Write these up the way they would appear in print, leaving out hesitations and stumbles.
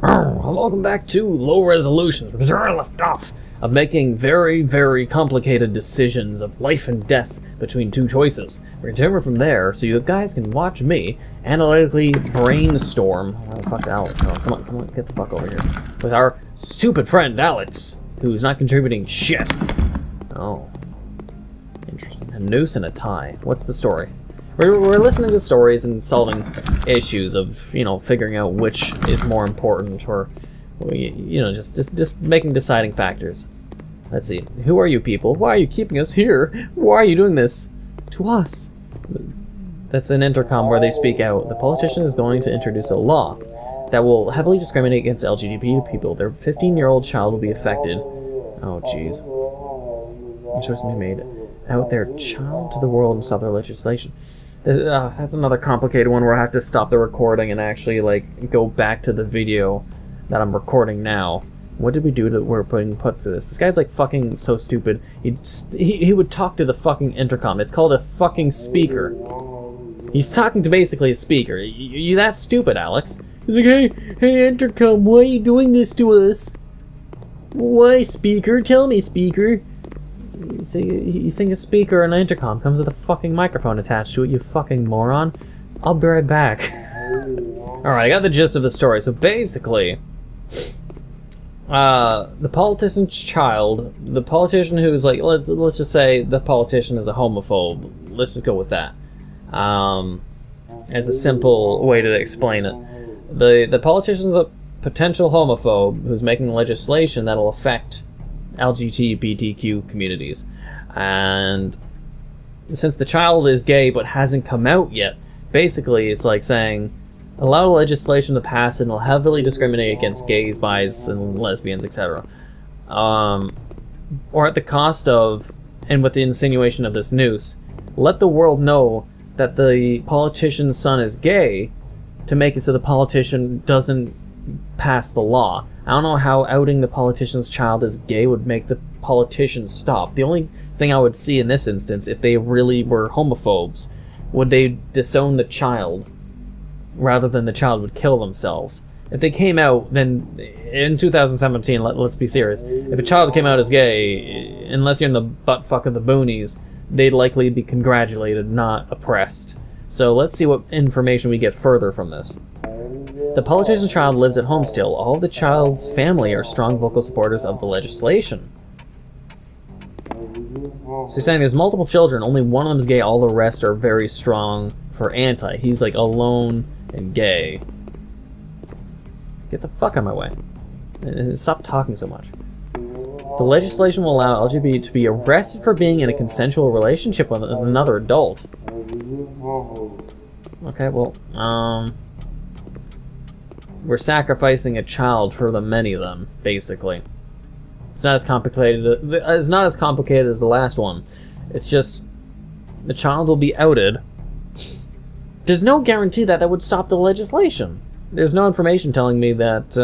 Welcome back to Low Resolutions. Where I left off of making very, very complicated decisions of life and death between two choices. We're continuing from there, so you guys can watch me analytically brainstorm. Where the fuck Alex? Come on, get the fuck over here. With our stupid friend Alex, who's not contributing shit. Oh, interesting. A noose and a tie. What's the story? We're listening to stories and solving issues of, you know, figuring out which is more important, or, you know, just making deciding factors. Let's see. Who are you people? Why are you keeping us here? Why are you doing this to us? That's an intercom where they speak out. The politician is going to introduce a law that will heavily discriminate against LGBT people. Their 15-year-old child will be affected. Oh, jeez. The choice will be made out their child to the world and stop their legislation. That's another complicated one where I have to stop the recording and actually, like, go back to the video that I'm recording now. What did we do that we're put through this? This guy's, like, fucking so stupid. He would talk to the fucking intercom. It's called a fucking speaker. He's talking to basically a speaker. You that stupid, Alex? He's like, hey, intercom, why are you doing this to us? Why, speaker? Tell me, speaker. So you think a speaker or an intercom comes with a fucking microphone attached to it, you fucking moron? I'll be right back. Alright, I got the gist of the story. So basically, the politician's child, the politician who's like, let's just say the politician is a homophobe. Let's just go with that. As a simple way to explain it. The politician's a potential homophobe who's making legislation that'll affect LGBTQ communities, and since the child is gay but hasn't come out yet, basically it's like saying allow legislation to pass and it'll heavily discriminate against gays, bis, and lesbians, etc. Or at the cost of, and with the insinuation of this noose, let the world know that the politician's son is gay to make it so the politician doesn't pass the law. I don't know how outing the politician's child as gay would make the politician stop. The only thing I would see in this instance, if they really were homophobes, would they disown the child rather than the child would kill themselves. If they came out, then in 2017, let's be serious, if a child came out as gay, unless you're in the buttfuck of the boonies, they'd likely be congratulated, not oppressed. So let's see what information we get further from this. The politician's child lives at home still. All the child's family are strong vocal supporters of the legislation. So you're saying there's multiple children, only one of them's gay, all the rest are very strong for anti. He's like alone and gay. Get the fuck out of my way. And stop talking so much. The legislation will allow LGBT to be arrested for being in a consensual relationship with another adult. Okay, well, we're sacrificing a child for the many of them, basically. It's not as complicated. It's not as complicated as the last one. It's just the child will be outed. There's no guarantee that that would stop the legislation. There's no information telling me that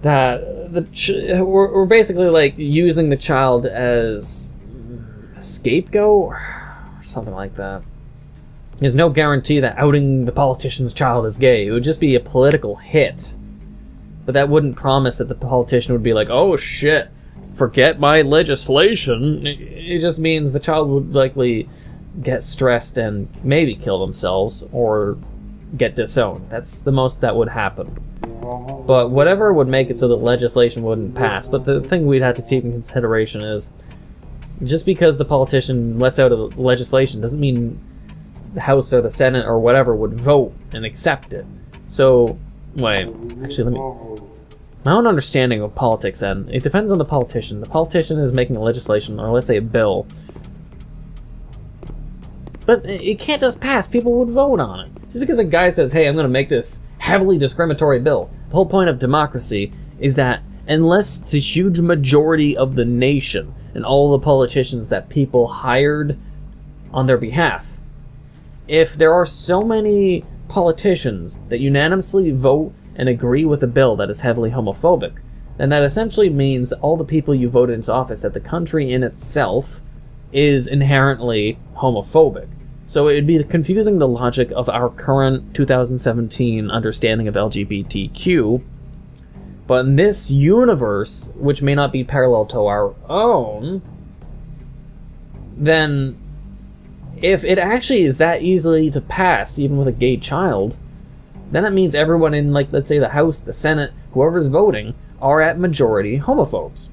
we're basically like using the child as a scapegoat or something like that. There's no guarantee that outing the politician's child as gay. It would just be a political hit. But that wouldn't promise that the politician would be like, oh shit, forget my legislation. It just means the child would likely get stressed and maybe kill themselves or get disowned. That's the most that would happen. But whatever would make it so that legislation wouldn't pass. But the thing we'd have to take in consideration is just because the politician lets out a legislation doesn't mean the House or the Senate or whatever would vote and accept it. So, wait, actually my own understanding of politics then, it depends on the politician. The politician is making a legislation, or let's say a bill, but it can't just pass, people would vote on it. Just because a guy says, hey, I'm going to make this heavily discriminatory bill. The whole point of democracy is that unless the huge majority of the nation and all the politicians that people hired on their behalf, if there are so many politicians that unanimously vote and agree with a bill that is heavily homophobic, then that essentially means that all the people you voted into office, that the country in itself is inherently homophobic. So it would be confusing the logic of our current 2017 understanding of LGBTQ. But in this universe, which may not be parallel to our own, then if it actually is that easily to pass, even with a gay child, then that means everyone in, like, let's say the House, the Senate, whoever's voting, are at majority homophobes.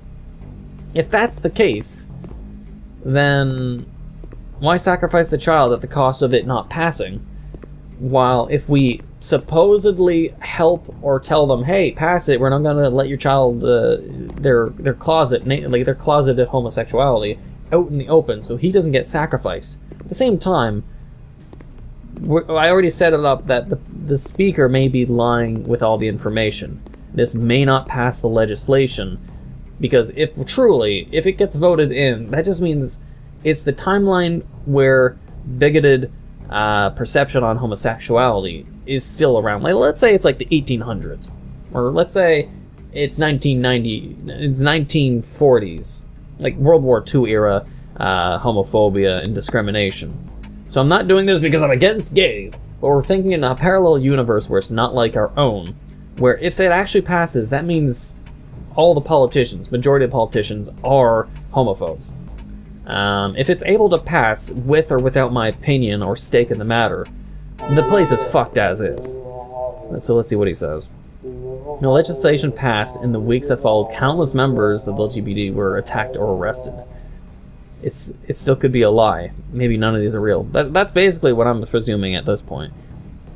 If that's the case, then why sacrifice the child at the cost of it not passing? While if we supposedly help or tell them, hey, pass it, we're not going to let your child, their closeted homosexuality out in the open, so he doesn't get sacrificed. At the same time, I already set it up that the speaker may be lying with all the information. This may not pass the legislation, because if it gets voted in, that just means it's the timeline where bigoted perception on homosexuality is still around. Like, let's say it's like the 1800s, or let's say it's 1940s, like World War II era homophobia and discrimination. So I'm not doing this because I'm against gays, but we're thinking in a parallel universe where it's not like our own, where if it actually passes, that means all the politicians, majority of politicians, are homophobes. If it's able to pass with or without my opinion or stake in the matter, the place is fucked as is. So let's see what he says. The legislation passed. In the weeks that followed, countless members of the LGBT were attacked or arrested. It still could be a lie. Maybe none of these are real. That's basically what I'm presuming at this point.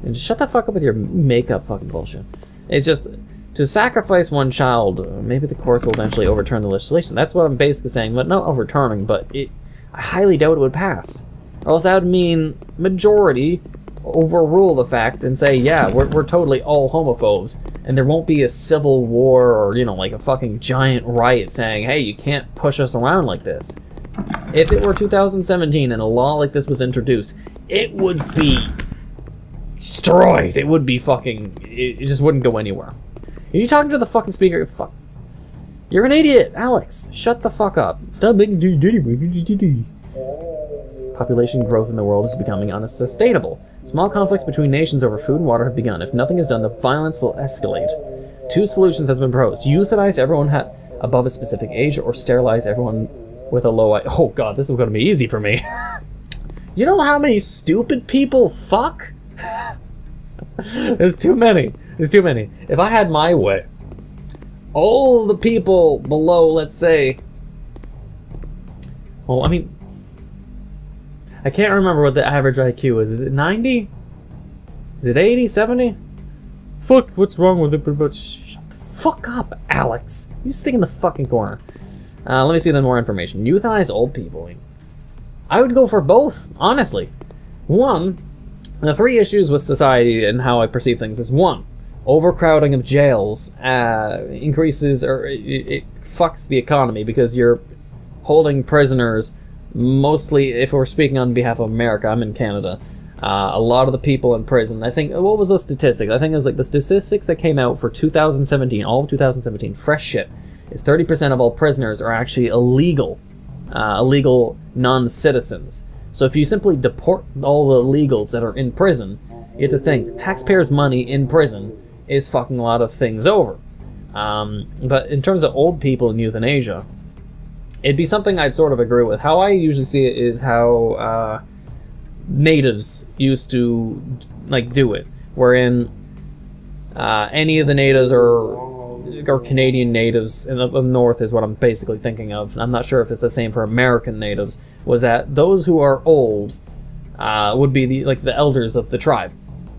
And just shut the fuck up with your makeup fucking bullshit. It's just, to sacrifice one child, maybe the courts will eventually overturn the legislation. That's what I'm basically saying, but not overturning, but I highly doubt it would pass. Or else that would mean majority overrule the fact and say, yeah, we're totally all homophobes, and there won't be a civil war or, you know, like a fucking giant riot saying, hey, you can't push us around like this. If it were 2017 and a law like this was introduced, it would be destroyed. It would be fucking, it just wouldn't go anywhere. Are you talking to the fucking speaker? Fuck. You're an idiot, Alex. Shut the fuck up. Stop making diddy. Population growth in the world is becoming unsustainable. Small conflicts between nations over food and water have begun. If nothing is done, the violence will escalate. 2 solutions have been proposed. Euthanize everyone above a specific age, or sterilize everyone with a low... Oh god, this is going to be easy for me. You know how many stupid people fuck? There's too many. There's too many. If I had my way, all the people below, let's say... Well, I mean... I can't remember what the average IQ is. Is it 90? Is it 80? 70? Fuck, what's wrong with it? But shut the fuck up, Alex. You stick in the fucking corner. Let me see the more information. Euthanize old people. I would go for both, honestly. One, the 3 issues with society and how I perceive things is 1, overcrowding of jails increases, or it fucks the economy because you're holding prisoners. Mostly, if we're speaking on behalf of America, I'm in Canada. A lot of the people in prison, I think, what was the statistics? I think it was like the statistics that came out for 2017, all of 2017, fresh shit, is 30% of all prisoners are actually illegal non-citizens. So if you simply deport all the illegals that are in prison, you have to think, taxpayers' money in prison is fucking a lot of things over. But in terms of old people in euthanasia, it'd be something I'd sort of agree with. How I usually see it is how natives used to like do it, wherein any of the natives or Canadian natives in the north is what I'm basically thinking of. I'm not sure if it's the same for American natives. Was that those who are old would be the elders of the tribe.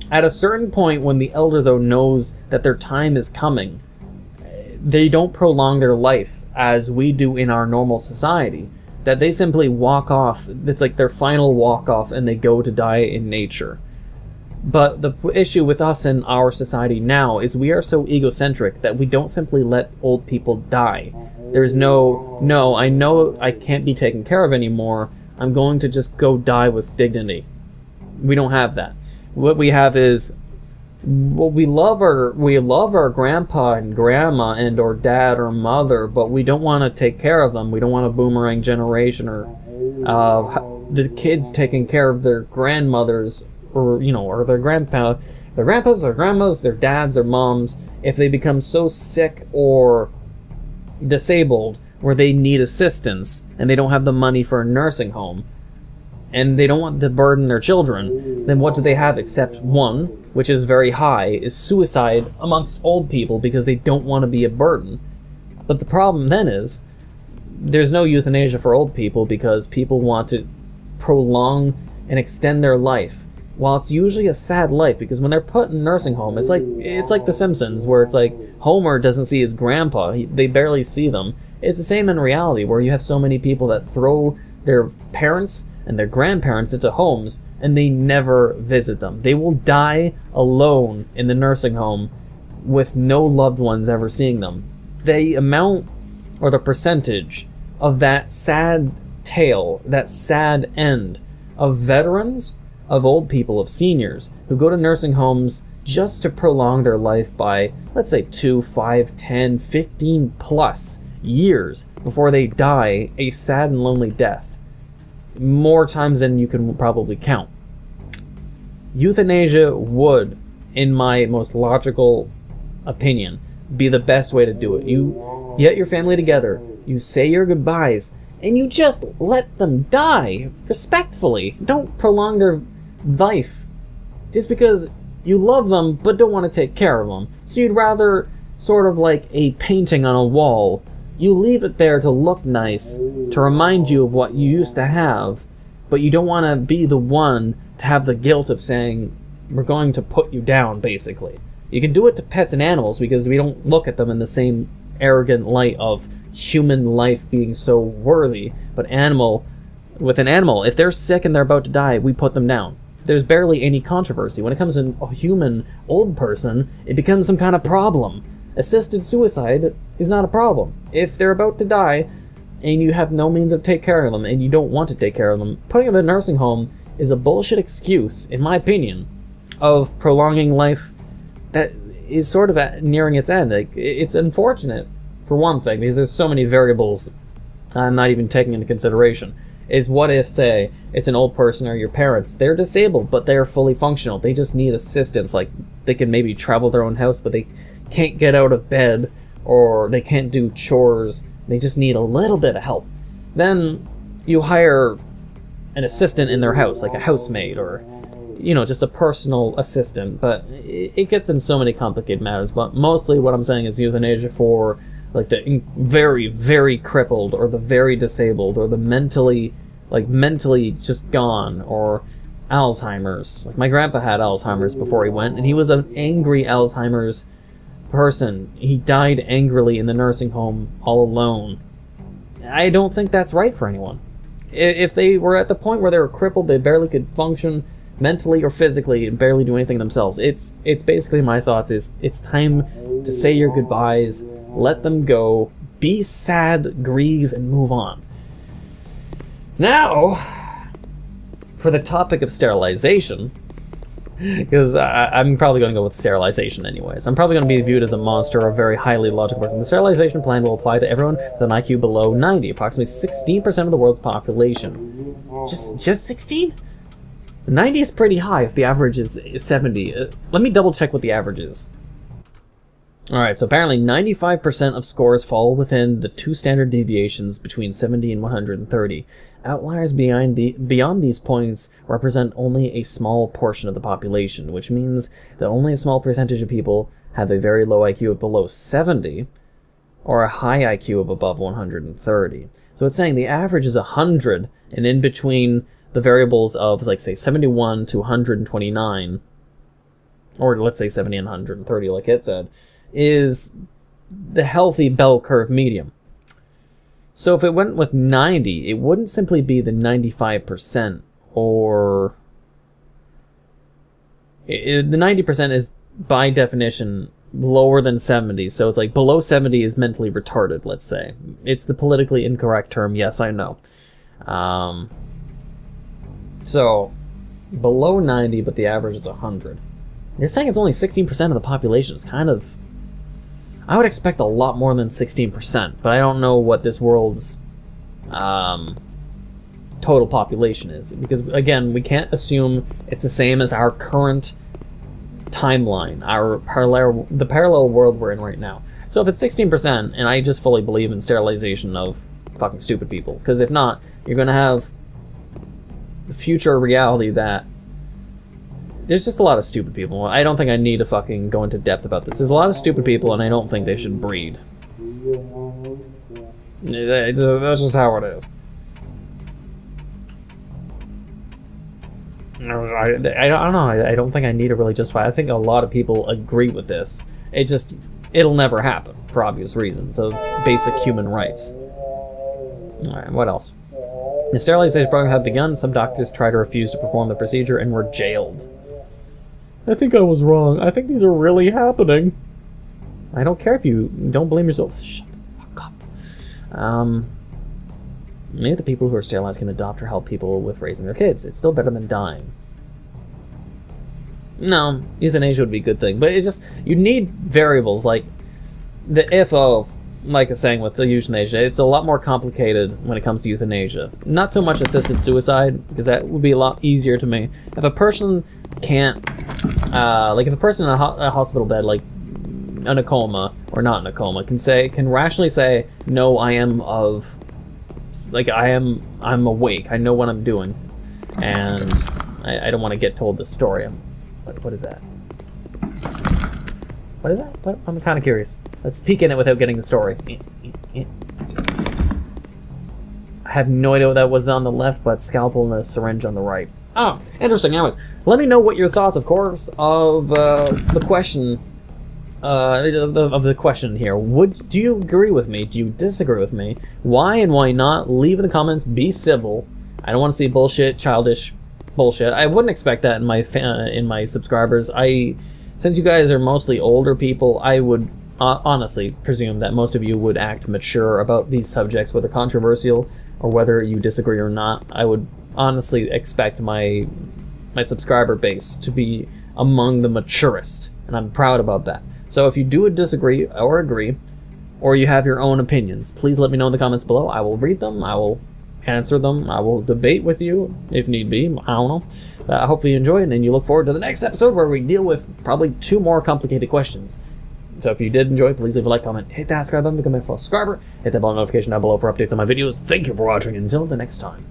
At a certain point, when the elder though knows that their time is coming, they don't prolong their life as we do in our normal society, that they simply walk off. It's like their final walk off and they go to die in nature. But the issue with us in our society now is we are so egocentric that we don't simply let old people die. There's no, I know I can't be taken care of anymore, I'm going to just go die with dignity. We don't have that. What we have is, well, we love our grandpa and grandma and or dad or mother, but we don't want to take care of them. We don't want a boomerang generation or the kids taking care of their grandmothers, or or their grandpas, their grandmas, their dads, their moms, if they become so sick or disabled where they need assistance and they don't have the money for a nursing home and they don't want to burden their children, then what do they have except one, which is very high, is suicide amongst old people because they don't want to be a burden. But the problem then is there's no euthanasia for old people because people want to prolong and extend their life. While it's usually a sad life, because when they're put in a nursing home, it's like The Simpsons, where it's like Homer doesn't see his grandpa, they barely see them. It's the same in reality, where you have so many people that throw their parents and their grandparents into homes, and they never visit them. They will die alone in the nursing home with no loved ones ever seeing them. The amount, or the percentage, of that sad tale, that sad end, of veterans, of old people, of seniors, who go to nursing homes just to prolong their life by, let's say, 2, 5, 10, 15 plus years before they die a sad and lonely death. More times than you can probably count. Euthanasia would, in my most logical opinion, be the best way to do it. You get your family together, you say your goodbyes, and you just let them die respectfully. Don't prolong their life just because you love them but don't want to take care of them. So you'd rather, sort of like a painting on a wall, you leave it there to look nice, to remind you of what you used to have, but you don't want to be the one to have the guilt of saying, we're going to put you down, basically. You can do it to pets and animals because we don't look at them in the same arrogant light of human life being so worthy, but with an animal, if they're sick and they're about to die, we put them down. There's barely any controversy. When it comes to a human old person, it becomes some kind of problem. Assisted suicide is not a problem. If they're about to die and you have no means of taking care of them and you don't want to take care of them, putting them in a nursing home is a bullshit excuse, in my opinion, of prolonging life that is sort of nearing its end. Like, it's unfortunate, for one thing, because there's so many variables I'm not even taking into consideration. Is what if, say, it's an old person or your parents, they're disabled, but they're fully functional. They just need assistance, like they can maybe travel their own house, but they can't get out of bed, or they can't do chores. They just need a little bit of help. Then you hire an assistant in their house, like a housemaid, or just a personal assistant. But it gets in so many complicated matters. But mostly what I'm saying is euthanasia for like the very, very crippled, or the very disabled, or the mentally just gone, or Alzheimer's. Like, my grandpa had Alzheimer's before he went, and he was an angry Alzheimer's person. He died angrily in the nursing home all alone. I don't think that's right for anyone. If they were at the point where they were crippled, they barely could function mentally or physically and barely do anything themselves. It's basically, my thoughts is, it's time to say your goodbyes, let them go, be sad, grieve, and move on. Now, for the topic of sterilization, because I'm probably going to go with sterilization anyways. I'm probably going to be viewed as a monster or a very highly logical person. The sterilization plan will apply to everyone with an IQ below 90, approximately 16% of the world's population. Just 16? 90 is pretty high if the average is 70. Let me double check what the average is. Alright, so apparently 95% of scores fall within the 2 standard deviations between 70 and 130. Outliers beyond these points represent only a small portion of the population, which means that only a small percentage of people have a very low IQ of below 70, or a high IQ of above 130. So it's saying the average is 100, and in between the variables of, like, say, 71 to 129, or let's say 70 and 130, like it said, is the healthy bell curve medium. So if it went with 90, it wouldn't simply be the 95%, or the 90% is by definition lower than 70, so it's like below 70 is mentally retarded, let's say. It's the politically incorrect term, yes, I know. So below 90, but the average is 100. They're saying it's only 16% of the population. It's kind of... I would expect a lot more than 16%, but I don't know what this world's total population is. Because, again, we can't assume it's the same as our current timeline, the parallel world we're in right now. So if it's 16%, and I just fully believe in sterilization of fucking stupid people, because if not, you're going to have the future reality that there's just a lot of stupid people. I don't think I need to fucking go into depth about this. There's a lot of stupid people, and I don't think they should breed. That's just how it is. I don't know. I don't think I need to really justify. I think a lot of people agree with this. It'll never happen for obvious reasons of basic human rights. Alright, what else? The sterilization program had begun. Some doctors tried to refuse to perform the procedure and were jailed. I think I was wrong. I think these are really happening. I don't care if you don't blame yourself. Shut the fuck up. Maybe the people who are sterilized can adopt or help people with raising their kids. It's still better than dying. No, euthanasia would be a good thing, but it's just, you need variables like the if of, like I was saying with the euthanasia, it's a lot more complicated when it comes to euthanasia. Not so much assisted suicide, because that would be a lot easier to me. If a person can't, like if a person in a hospital bed, like in a coma, or not in a coma, can rationally say, no, I am of, like I'm awake, I know what I'm doing, and I don't want to get told the story. What is that? What is that? I'm kind of curious. Let's peek in it without getting the story. I have no idea what that was on the left, but scalpel and a syringe on the right. Oh, interesting. Anyways, let me know what your thoughts, of course, of the question. Of the question here. Do you agree with me? Do you disagree with me? Why and why not? Leave in the comments. Be civil. I don't want to see bullshit, childish bullshit. I wouldn't expect that in my subscribers. Since you guys are mostly older people, I would honestly presume that most of you would act mature about these subjects, whether controversial or whether you disagree or not. I would honestly expect my subscriber base to be among the maturest, and I'm proud about that. So if you do disagree or agree, or you have your own opinions, please let me know in the comments below. I will read them, I will answer them, I will debate with you if need be. I don't know. Hopefully you enjoy it, and you look forward to the next episode where we deal with probably 2 more complicated questions. So if you did enjoy, please leave a like, comment, hit that subscribe button, become a full subscriber, hit that bell notification down below for updates on my videos. Thank you for watching. Until the next time.